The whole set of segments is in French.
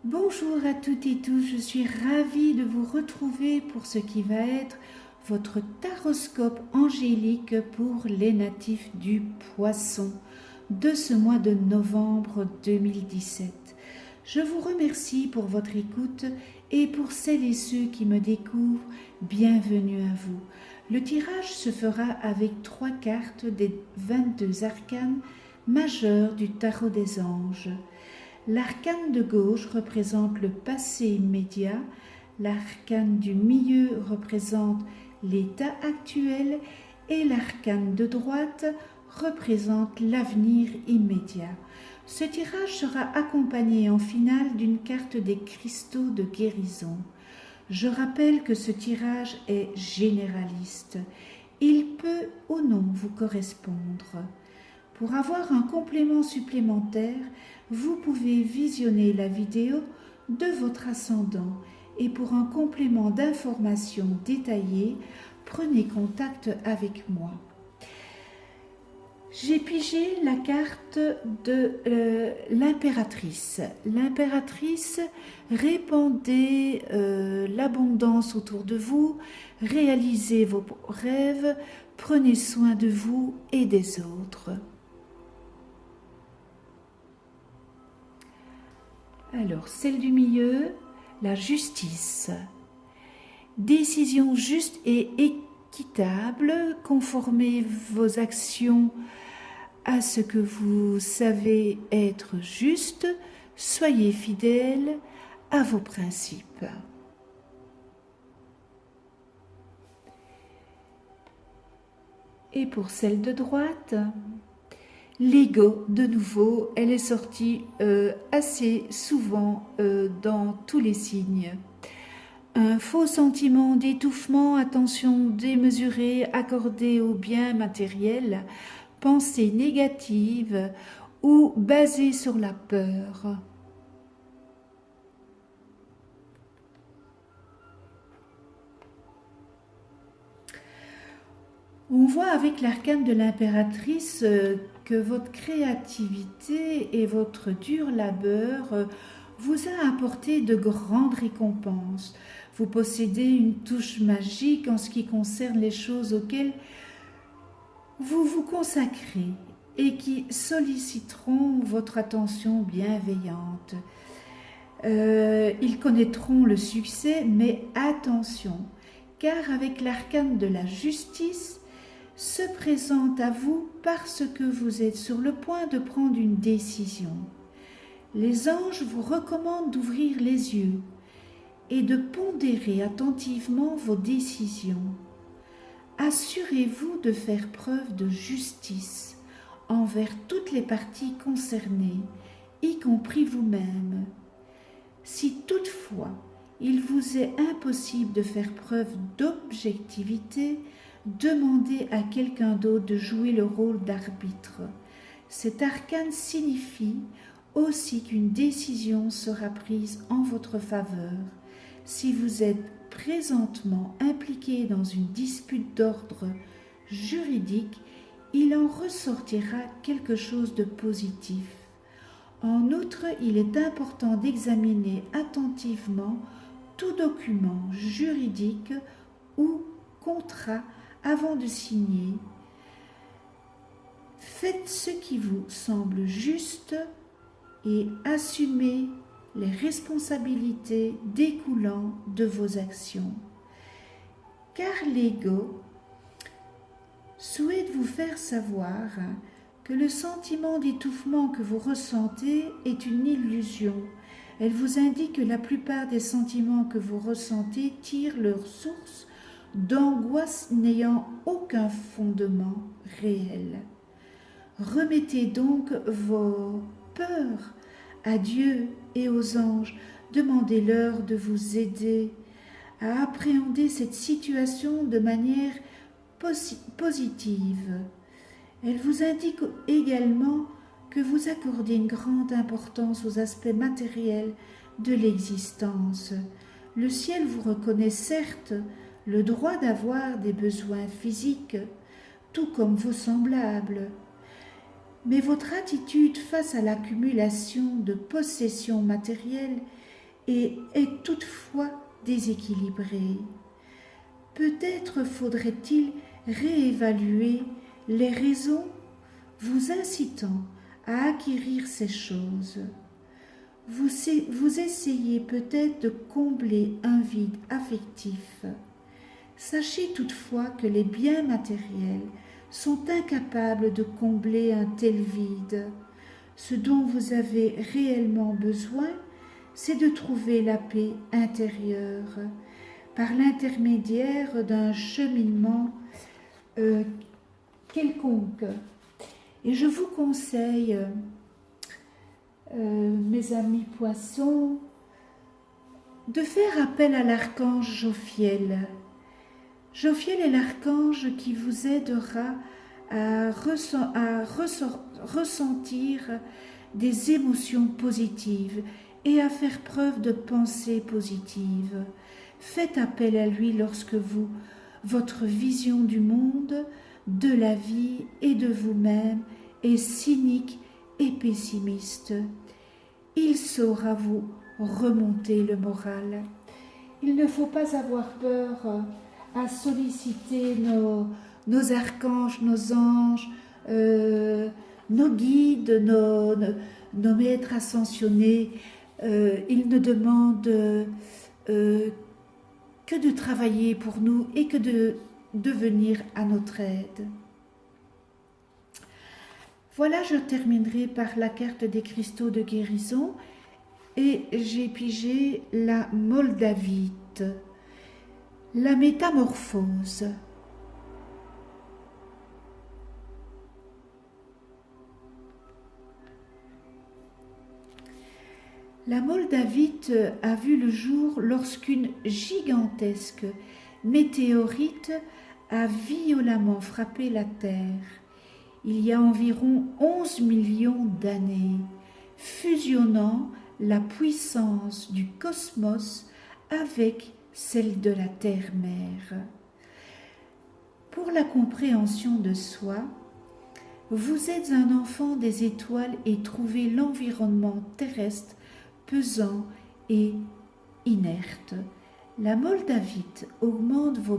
Bonjour à toutes et tous, je suis ravie de vous retrouver pour ce qui va être votre taroscope angélique pour les natifs du Poisson de ce mois de novembre 2017. Je vous remercie pour votre écoute et pour celles et ceux qui me découvrent, bienvenue à vous. Le tirage se fera avec 3 cartes des 22 arcanes majeurs du tarot des anges. L'arcane de gauche représente le passé immédiat, l'arcane du milieu représente l'état actuel et l'arcane de droite représente l'avenir immédiat. Ce tirage sera accompagné en finale d'une carte des cristaux de guérison. Je rappelle que ce tirage est généraliste. Il peut ou non vous correspondre. Pour avoir un complément supplémentaire, vous pouvez visionner la vidéo de votre ascendant et pour un complément d'information détaillé, prenez contact avec moi. J'ai pigé la carte de l'impératrice. L'impératrice, répandez l'abondance autour de vous, réalisez vos rêves, prenez soin de vous et des autres. Alors, celle du milieu, la justice. Décision juste et équitable, conformez vos actions à ce que vous savez être juste, soyez fidèle à vos principes. Et pour celle de droite, l'ego, de nouveau, elle est sortie assez souvent dans tous les signes. Un faux sentiment d'étouffement, attention démesurée accordée au bien matériel, pensée négative ou basée sur la peur. On voit avec l'arcane de l'impératrice que votre créativité et votre dur labeur vous a apporté de grandes récompenses. Vous possédez une touche magique en ce qui concerne les choses auxquelles vous vous consacrez et qui solliciteront votre attention bienveillante. Ils connaîtront le succès, mais attention, car avec l'arcane de la justice, se présente à vous parce que vous êtes sur le point de prendre une décision. Les anges vous recommandent d'ouvrir les yeux et de pondérer attentivement vos décisions. Assurez-vous de faire preuve de justice envers toutes les parties concernées, y compris vous-même. Si toutefois il vous est impossible de faire preuve d'objectivité, demandez à quelqu'un d'autre de jouer le rôle d'arbitre. Cet arcane signifie aussi qu'une décision sera prise en votre faveur. Si vous êtes présentement impliqué dans une dispute d'ordre juridique, il en ressortira quelque chose de positif. En outre, il est important d'examiner attentivement tout document juridique ou contrat avant de signer. Faites ce qui vous semble juste et assumez les responsabilités découlant de vos actions. Car l'ego souhaite vous faire savoir que le sentiment d'étouffement que vous ressentez est une illusion. Elle vous indique que la plupart des sentiments que vous ressentez tirent leur source d'angoisse n'ayant aucun fondement réel. Remettez donc vos peurs à Dieu et aux anges. Demandez-leur de vous aider à appréhender cette situation de manière positive. Elle vous indique également que vous accordez une grande importance aux aspects matériels de l'existence. Le ciel vous reconnaît certes le droit d'avoir des besoins physiques, tout comme vos semblables. Mais votre attitude face à l'accumulation de possessions matérielles et est toutefois déséquilibré. Peut-être faudrait-il réévaluer les raisons vous incitant à acquérir ces choses. Vous essayez peut-être de combler un vide affectif. Sachez toutefois que les biens matériels sont incapables de combler un tel vide. Ce dont vous avez réellement besoin, c'est de trouver la paix intérieure par l'intermédiaire d'un cheminement quelconque. Et je vous conseille, mes amis poissons, de faire appel à l'archange Jophiel. Jophiel est l'archange qui vous aidera à ressentir des émotions positives et à faire preuve de pensée positive. Faites appel à lui lorsque votre vision du monde, de la vie et de vous-même est cynique et pessimiste. Il saura vous remonter le moral. Il ne faut pas avoir peur à solliciter nos archanges, nos anges, nos guides, nos maîtres ascensionnés. Ils ne demandent que de travailler pour nous et que de venir à notre aide. Voilà, je terminerai par la carte des cristaux de guérison et j'ai pigé la moldavite, la métamorphose. La moldavite a vu le jour lorsqu'une gigantesque météorite a violemment frappé la Terre, il y a environ 11 millions d'années, fusionnant la puissance du cosmos avec celle de la Terre-Mère. Pour la compréhension de soi, vous êtes un enfant des étoiles et trouvez l'environnement terrestre pesant et inerte. La moldavite augmente vos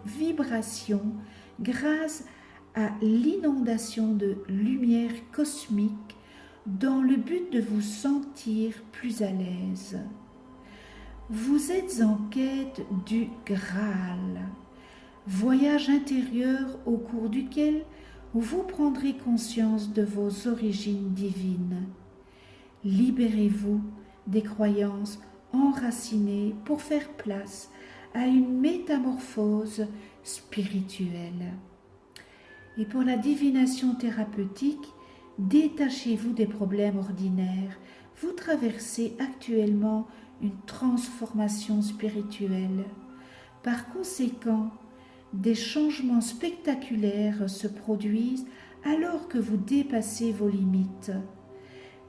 vibrations grâce à l'inondation de lumière cosmique dans le but de vous sentir plus à l'aise. Vous êtes en quête du Graal, voyage intérieur au cours duquel vous prendrez conscience de vos origines divines. Libérez-vous des croyances enracinées pour faire place à une métamorphose spirituelle. Et pour la divination thérapeutique, détachez-vous des problèmes ordinaires. Vous traversez actuellement une transformation spirituelle. Par conséquent, des changements spectaculaires se produisent alors que vous dépassez vos limites.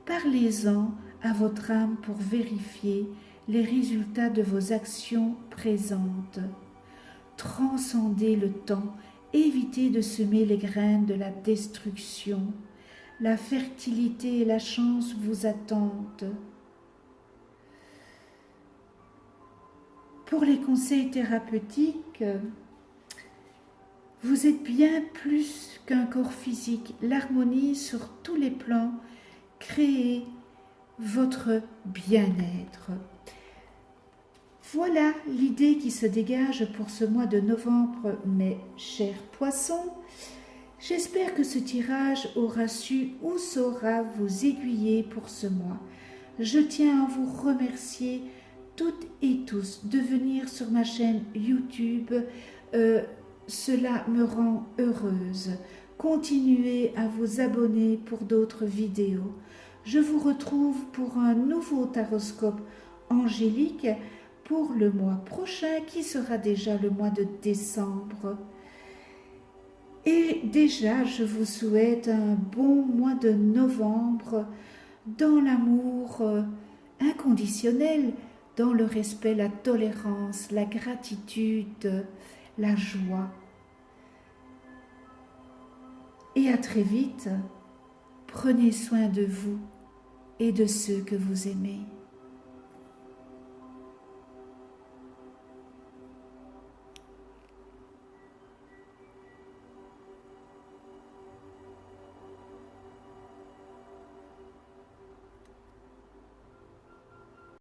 Parlez-en à votre âme pour vérifier les résultats de vos actions présentes. Transcendez le temps, évitez de semer les graines de la destruction. La fertilité et la chance vous attendent. Pour les conseils thérapeutiques, vous êtes bien plus qu'un corps physique. L'harmonie sur tous les plans crée votre bien-être. Voilà l'idée qui se dégage pour ce mois de novembre, mes chers poissons. J'espère que ce tirage aura su ou saura vous aiguiller pour ce mois. Je tiens à vous remercier toutes et tous de venir sur ma chaîne YouTube. Cela me rend heureuse. Continuez à vous abonner pour d'autres vidéos. Je vous retrouve pour un nouveau taroscope angélique pour le mois prochain qui sera déjà le mois de décembre. Et déjà, je vous souhaite un bon mois de novembre dans l'amour inconditionnel, dans le respect, la tolérance, la gratitude, la joie. Et à très vite, prenez soin de vous et de ceux que vous aimez.